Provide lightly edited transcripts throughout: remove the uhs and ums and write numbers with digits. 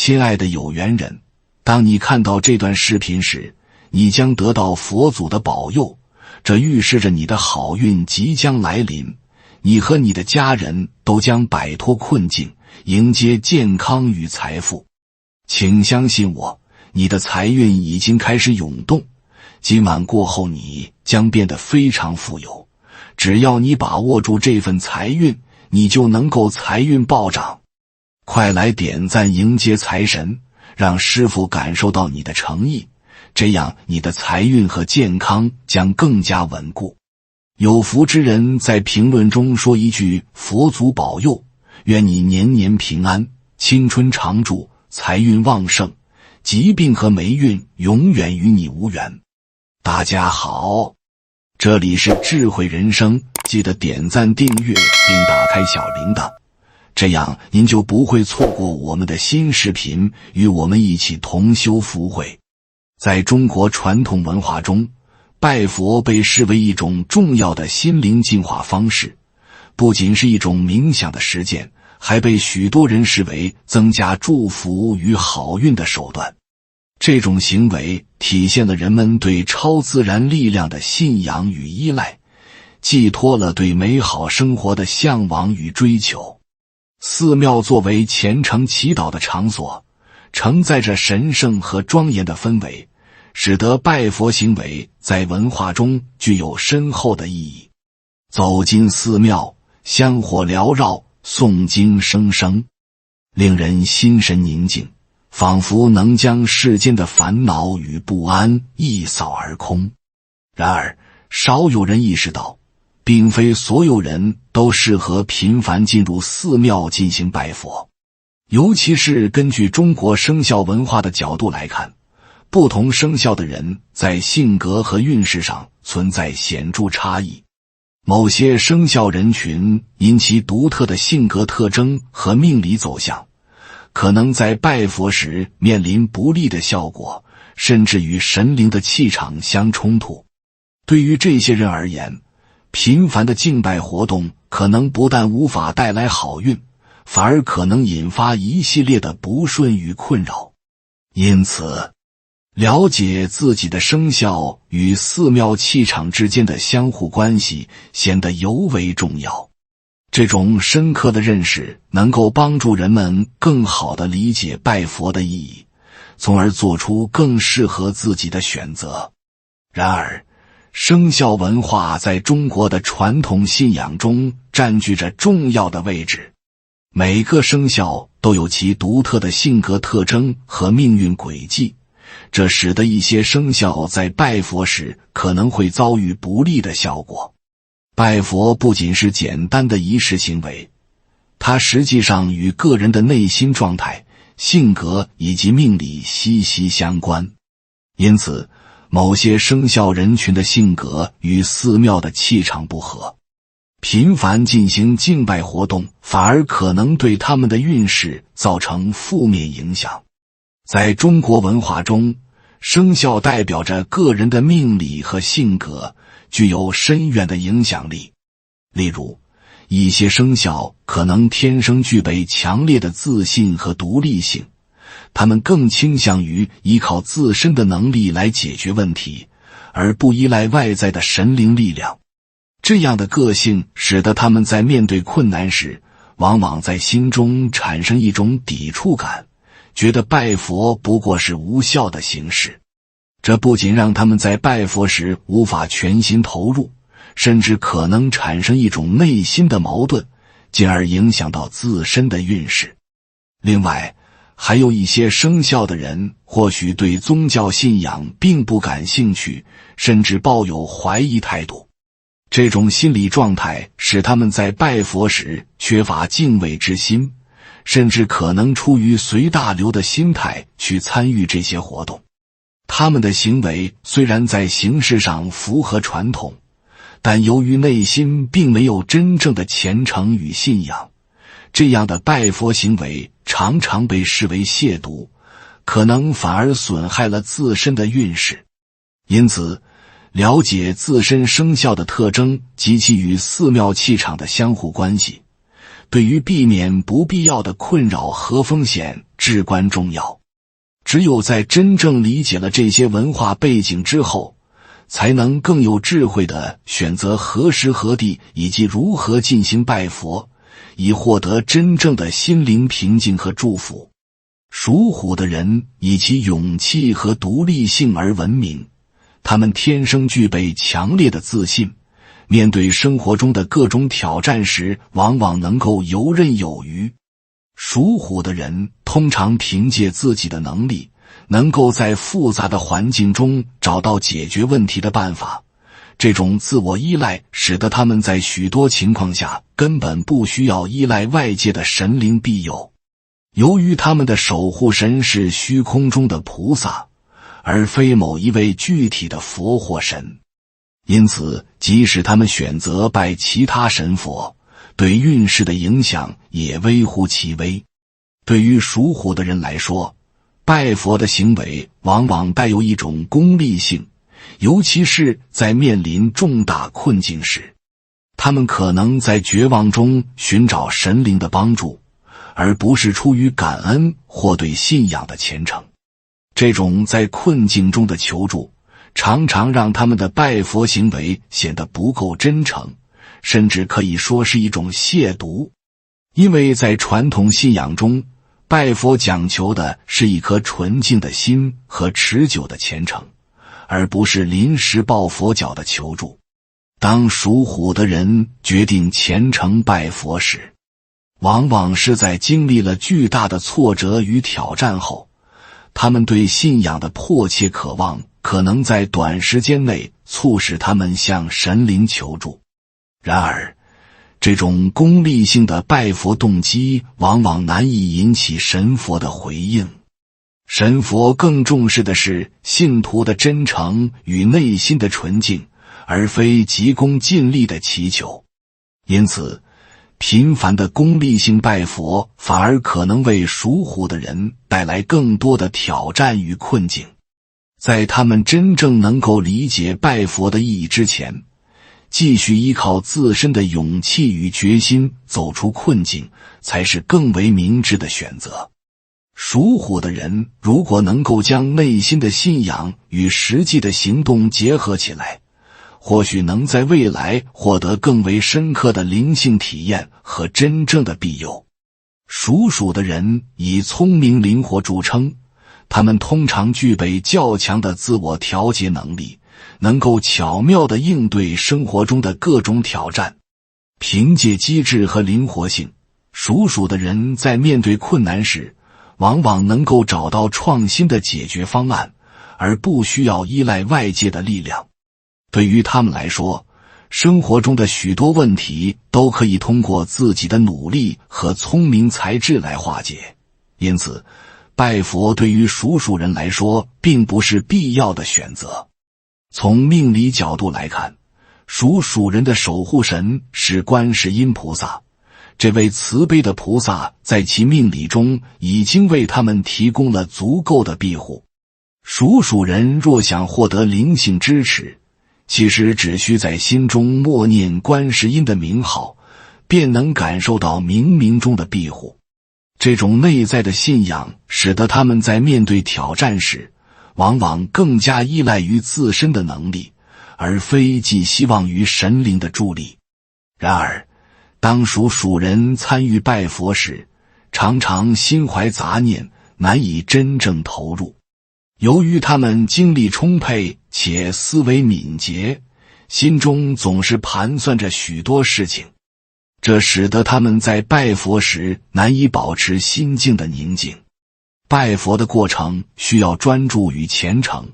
亲爱的有缘人，当你看到这段视频时，你将得到佛祖的保佑，这预示着你的好运即将来临，你和你的家人都将摆脱困境，迎接健康与财富。请相信我，你的财运已经开始涌动，今晚过后你将变得非常富有，只要你把握住这份财运，你就能够财运暴涨。快来点赞迎接财神，让师父感受到你的诚意，这样你的财运和健康将更加稳固。有福之人在评论中说一句佛祖保佑，愿你年年平安，青春常驻，财运旺盛，疾病和霉运永远与你无缘。大家好，这里是智慧人生，记得点赞订阅并打开小铃铛，这样您就不会错过我们的新视频，与我们一起同修福慧。在中国传统文化中，拜佛被视为一种重要的心灵净化方式，不仅是一种冥想的实践，还被许多人视为增加祝福与好运的手段。这种行为体现了人们对超自然力量的信仰与依赖，寄托了对美好生活的向往与追求。寺庙作为虔诚祈祷的场所，承载着神圣和庄严的氛围，使得拜佛行为在文化中具有深厚的意义。走进寺庙，香火缭绕，诵经声声，令人心神宁静，仿佛能将世间的烦恼与不安一扫而空。然而，少有人意识到，并非所有人都适合频繁进入寺庙进行拜佛。尤其是根据中国生肖文化的角度来看，不同生肖的人在性格和运势上存在显著差异。某些生肖人群因其独特的性格特征和命理走向，可能在拜佛时面临不利的效果，甚至与神灵的气场相冲突。对于这些人而言，频繁的敬拜活动可能不但无法带来好运，反而可能引发一系列的不顺与困扰。因此，了解自己的生肖与寺庙气场之间的相互关系显得尤为重要。这种深刻的认识能够帮助人们更好地理解拜佛的意义，从而做出更适合自己的选择。然而，生肖文化在中国的传统信仰中占据着重要的位置。每个生肖都有其独特的性格特征和命运轨迹，这使得一些生肖在拜佛时可能会遭遇不利的效果。拜佛不仅是简单的仪式行为，它实际上与个人的内心状态、性格以及命理息息相关。因此，某些生肖人群的性格与寺庙的气场不合，频繁进行敬拜活动反而可能对他们的运势造成负面影响。在中国文化中，生肖代表着个人的命理和性格，具有深远的影响力。例如，一些生肖可能天生具备强烈的自信和独立性，他们更倾向于依靠自身的能力来解决问题，而不依赖外在的神灵力量。这样的个性使得他们在面对困难时，往往在心中产生一种抵触感，觉得拜佛不过是无效的形式。这不仅让他们在拜佛时无法全心投入，甚至可能产生一种内心的矛盾，进而影响到自身的运势。另外，还有一些生肖的人或许对宗教信仰并不感兴趣，甚至抱有怀疑态度。这种心理状态使他们在拜佛时缺乏敬畏之心，甚至可能出于随大流的心态去参与这些活动。他们的行为虽然在形式上符合传统，但由于内心并没有真正的虔诚与信仰，这样的拜佛行为常常被视为亵渎，可能反而损害了自身的运势。因此，了解自身生肖的特征及其与寺庙气场的相互关系，对于避免不必要的困扰和风险至关重要。只有在真正理解了这些文化背景之后，才能更有智慧地选择何时何地以及如何进行拜佛，以获得真正的心灵平静和祝福。属虎的人以其勇气和独立性而闻名，他们天生具备强烈的自信，面对生活中的各种挑战时往往能够游刃有余。属虎的人通常凭借自己的能力，能够在复杂的环境中找到解决问题的办法。这种自我依赖使得他们在许多情况下根本不需要依赖外界的神灵庇佑。由于他们的守护神是虚空中的菩萨，而非某一位具体的佛或神，因此即使他们选择拜其他神佛，对运势的影响也微乎其微。对于属虎的人来说，拜佛的行为往往带有一种功利性，尤其是在面临重大困境时，他们可能在绝望中寻找神灵的帮助，而不是出于感恩或对信仰的虔诚。这种在困境中的求助，常常让他们的拜佛行为显得不够真诚，甚至可以说是一种亵渎。因为在传统信仰中，拜佛讲求的是一颗纯净的心和持久的虔诚，而不是临时抱佛脚的求助。当属虎的人决定虔诚拜佛时，往往是在经历了巨大的挫折与挑战后，他们对信仰的迫切渴望可能在短时间内促使他们向神灵求助。然而，这种功利性的拜佛动机往往难以引起神佛的回应。神佛更重视的是信徒的真诚与内心的纯净，而非急功近利的祈求。因此，频繁的功利性拜佛反而可能为属虎的人带来更多的挑战与困境。在他们真正能够理解拜佛的意义之前，继续依靠自身的勇气与决心走出困境，才是更为明智的选择。属虎的人如果能够将内心的信仰与实际的行动结合起来，或许能在未来获得更为深刻的灵性体验和真正的庇佑。属鼠的人以聪明灵活著称，他们通常具备较强的自我调节能力，能够巧妙地应对生活中的各种挑战。凭借机智和灵活性，属鼠的人在面对困难时，往往能够找到创新的解决方案，而不需要依赖外界的力量。对于他们来说，生活中的许多问题都可以通过自己的努力和聪明才智来化解。因此，拜佛对于属鼠人来说并不是必要的选择。从命理角度来看，属鼠人的守护神是观世音菩萨。这位慈悲的菩萨在其命理中已经为他们提供了足够的庇护。属鼠人若想获得灵性支持，其实只需在心中默念观世音的名号，便能感受到冥冥中的庇护。这种内在的信仰使得他们在面对挑战时，往往更加依赖于自身的能力，而非寄希望于神灵的助力。然而，当属鼠人参与拜佛时，常常心怀杂念，难以真正投入。由于他们精力充沛且思维敏捷，心中总是盘算着许多事情，这使得他们在拜佛时难以保持心境的宁静。拜佛的过程需要专注与虔诚，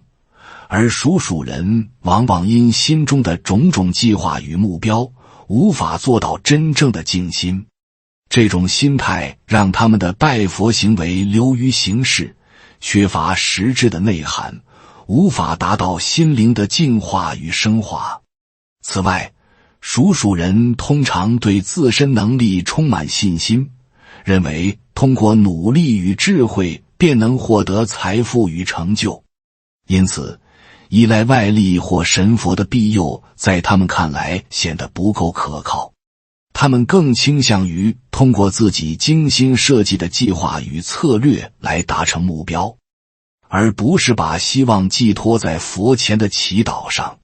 而属鼠人往往因心中的种种计划与目标，无法做到真正的静心。这种心态让他们的拜佛行为流于形式，缺乏实质的内涵，无法达到心灵的净化与升华。此外，属鼠人通常对自身能力充满信心，认为通过努力与智慧便能获得财富与成就。因此，依赖外力或神佛的庇佑在他们看来显得不够可靠。他们更倾向于通过自己精心设计的计划与策略来达成目标，而不是把希望寄托在佛前的祈祷上。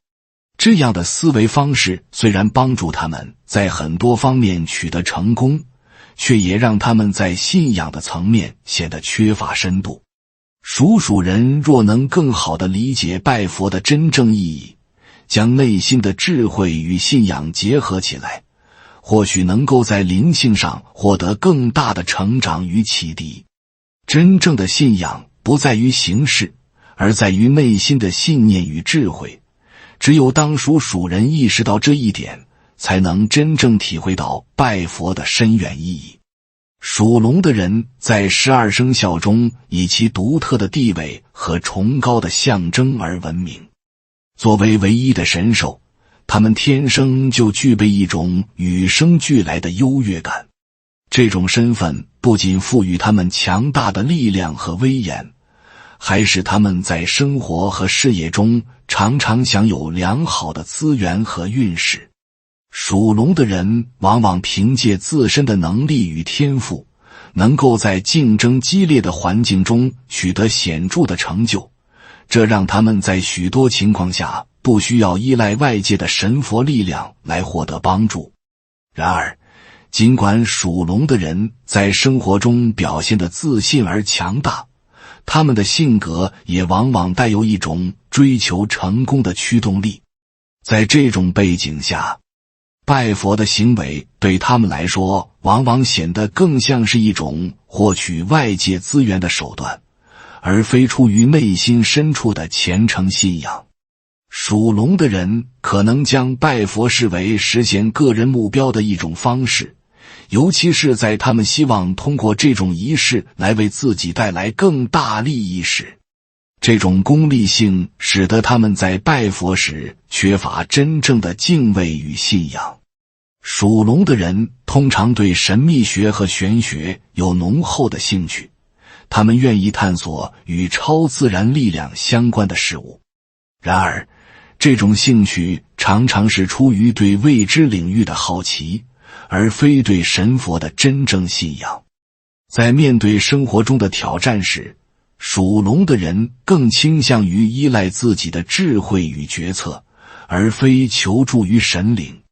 这样的思维方式虽然帮助他们在很多方面取得成功，却也让他们在信仰的层面显得缺乏深度。属人若能更好地理解拜佛的真正意义，将内心的智慧与信仰结合起来，或许能够在灵性上获得更大的成长与启迪。真正的信仰不在于形式，而在于内心的信念与智慧。只有当属人意识到这一点，才能真正体会到拜佛的深远意义。属龙的人在12生肖中以其独特的地位和崇高的象征而闻名。作为唯一的神兽，他们天生就具备一种与生俱来的优越感。这种身份不仅赋予他们强大的力量和威严，还使他们在生活和事业中常常享有良好的资源和运势。属龙的人往往凭借自身的能力与天赋，能够在竞争激烈的环境中取得显著的成就，这让他们在许多情况下不需要依赖外界的神佛力量来获得帮助。然而，尽管属龙的人在生活中表现得自信而强大，他们的性格也往往带有一种追求成功的驱动力。在这种背景下，拜佛的行为对他们来说往往显得更像是一种获取外界资源的手段，而非出于内心深处的虔诚信仰。属龙的人可能将拜佛视为实现个人目标的一种方式，尤其是在他们希望通过这种仪式来为自己带来更大利益时。这种功利性使得他们在拜佛时缺乏真正的敬畏与信仰。属龙的人通常对神秘学和玄学有浓厚的兴趣，他们愿意探索与超自然力量相关的事物。然而，这种兴趣常常是出于对未知领域的好奇，而非对神佛的真正信仰。在面对生活中的挑战时，属龙的人更倾向于依赖自己的智慧与决策，而非求助于神灵。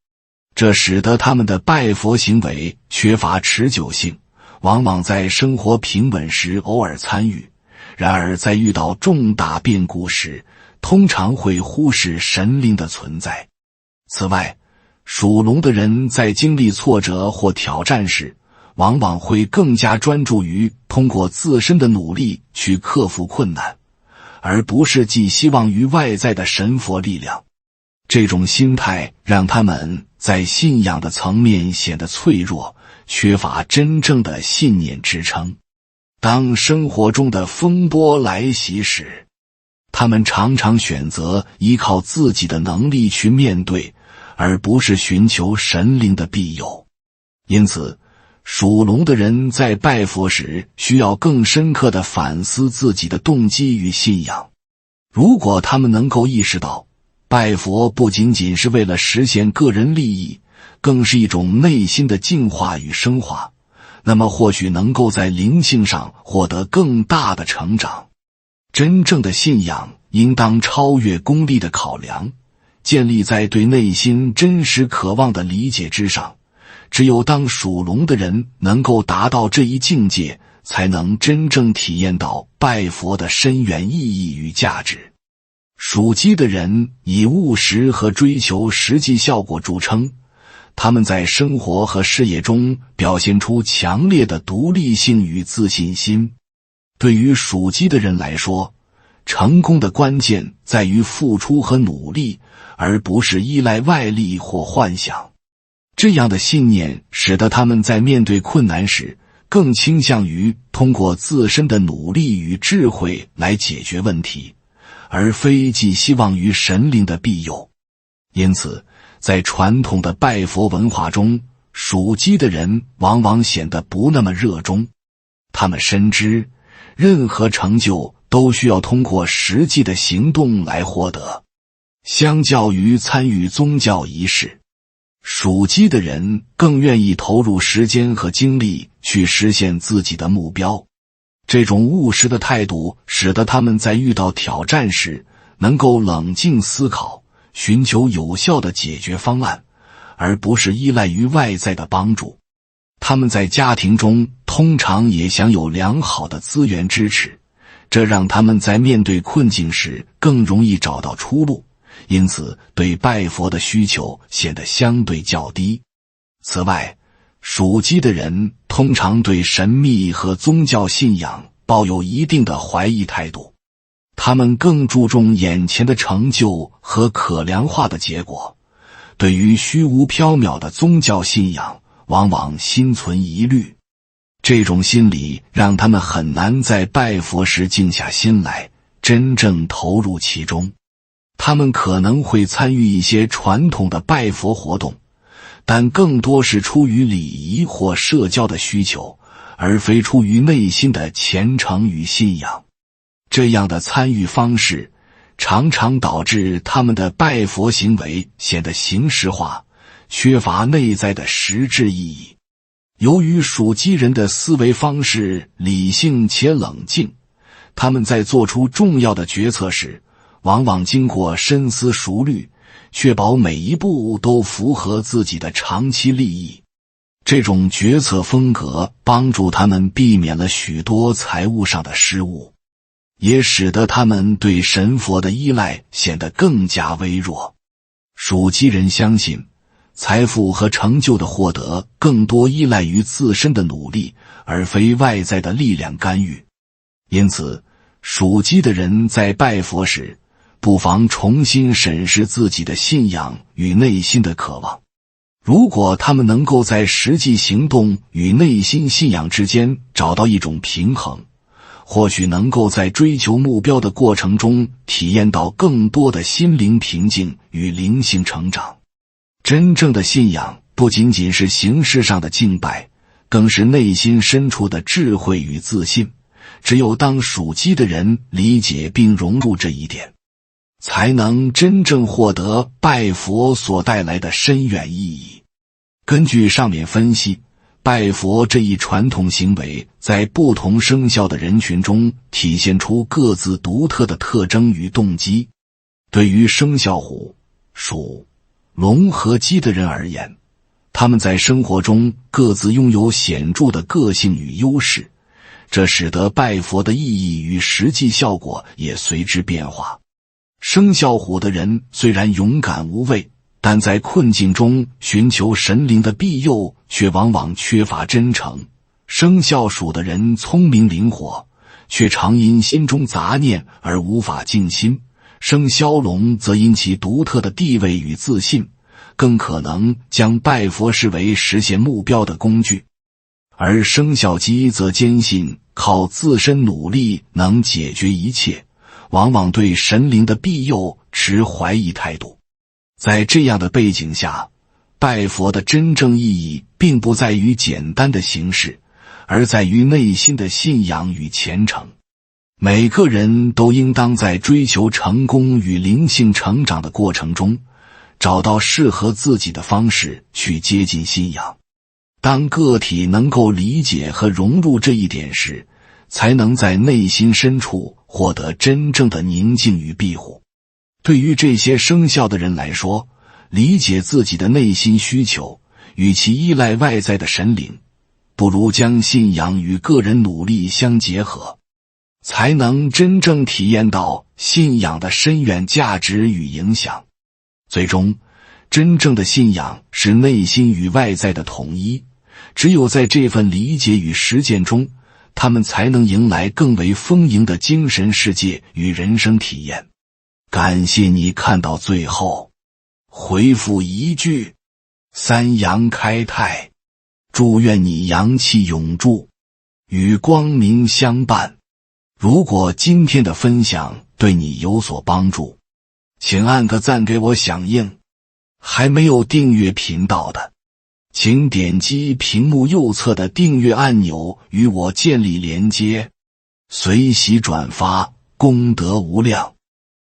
这使得他们的拜佛行为缺乏持久性，往往在生活平稳时偶尔参与，然而在遇到重大变故时，通常会忽视神灵的存在。此外，属龙的人在经历挫折或挑战时，往往会更加专注于通过自身的努力去克服困难，而不是寄希望于外在的神佛力量。这种心态让他们在信仰的层面显得脆弱，缺乏真正的信念支撑。当生活中的风波来袭时，他们常常选择依靠自己的能力去面对，而不是寻求神灵的庇佑。因此，属龙的人在拜佛时需要更深刻地反思自己的动机与信仰。如果他们能够意识到，拜佛不仅仅是为了实现个人利益，更是一种内心的净化与升华，那么或许能够在灵性上获得更大的成长。真正的信仰应当超越功利的考量，建立在对内心真实渴望的理解之上。只有当属龙的人能够达到这一境界，才能真正体验到拜佛的深远意义与价值。属鸡的人以务实和追求实际效果著称，他们在生活和事业中表现出强烈的独立性与自信心。对于属鸡的人来说，成功的关键在于付出和努力，而不是依赖外力或幻想。这样的信念使得他们在面对困难时，更倾向于通过自身的努力与智慧来解决问题，而非寄希望于神灵的庇佑。因此，在传统的拜佛文化中，属鸡的人往往显得不那么热衷。他们深知，任何成就都需要通过实际的行动来获得。相较于参与宗教仪式，属鸡的人更愿意投入时间和精力去实现自己的目标。这种务实的态度使得他们在遇到挑战时能够冷静思考，寻求有效的解决方案，而不是依赖于外在的帮助。他们在家庭中通常也享有良好的资源支持，这让他们在面对困境时更容易找到出路，因此对拜佛的需求显得相对较低。此外，属鸡的人通常对神秘和宗教信仰抱有一定的怀疑态度，他们更注重眼前的成就和可量化的结果，对于虚无缥缈的宗教信仰往往心存疑虑。这种心理让他们很难在拜佛时静下心来，真正投入其中。他们可能会参与一些传统的拜佛活动，但更多是出于礼仪或社交的需求，而非出于内心的虔诚与信仰。这样的参与方式常常导致他们的拜佛行为显得形式化，缺乏内在的实质意义。由于属鸡人的思维方式理性且冷静，他们在做出重要的决策时往往经过深思熟虑，确保每一步都符合自己的长期利益。这种决策风格帮助他们避免了许多财务上的失误，也使得他们对神佛的依赖显得更加微弱。属鸡人相信，财富和成就的获得更多依赖于自身的努力，而非外在的力量干预。因此，属鸡的人在拜佛时，不妨重新审视自己的信仰与内心的渴望。如果他们能够在实际行动与内心信仰之间找到一种平衡，或许能够在追求目标的过程中体验到更多的心灵平静与灵性成长。真正的信仰不仅仅是形式上的敬拜，更是内心深处的智慧与自信。只有当属鸡的人理解并融入这一点，才能真正获得拜佛所带来的深远意义。根据上面分析，拜佛这一传统行为在不同生肖的人群中体现出各自独特的特征与动机。对于生肖虎、鼠、龙和鸡的人而言，他们在生活中各自拥有显著的个性与优势，这使得拜佛的意义与实际效果也随之变化。生肖虎的人虽然勇敢无畏，但在困境中寻求神灵的庇佑却往往缺乏真诚。生肖鼠的人聪明灵活，却常因心中杂念而无法静心。生肖龙则因其独特的地位与自信，更可能将拜佛视为实现目标的工具。而生肖鸡则坚信靠自身努力能解决一切，往往对神灵的庇佑持怀疑态度。在这样的背景下，拜佛的真正意义并不在于简单的形式，而在于内心的信仰与虔诚。每个人都应当在追求成功与灵性成长的过程中，找到适合自己的方式去接近信仰。当个体能够理解和融入这一点时，才能在内心深处获得真正的宁静与庇护。对于这些生肖的人来说，理解自己的内心需求，与其依赖外在的神灵，不如将信仰与个人努力相结合，才能真正体验到信仰的深远价值与影响。最终，真正的信仰是内心与外在的统一，只有在这份理解与实践中，他们才能迎来更为丰盈的精神世界与人生体验。感谢你看到最后，回复一句三阳开泰，祝愿你阳气永驻，与光明相伴。如果今天的分享对你有所帮助，请按个赞给我响应。还没有订阅频道的，请点击屏幕右侧的订阅按钮与我建立连接，随喜转发，功德无量。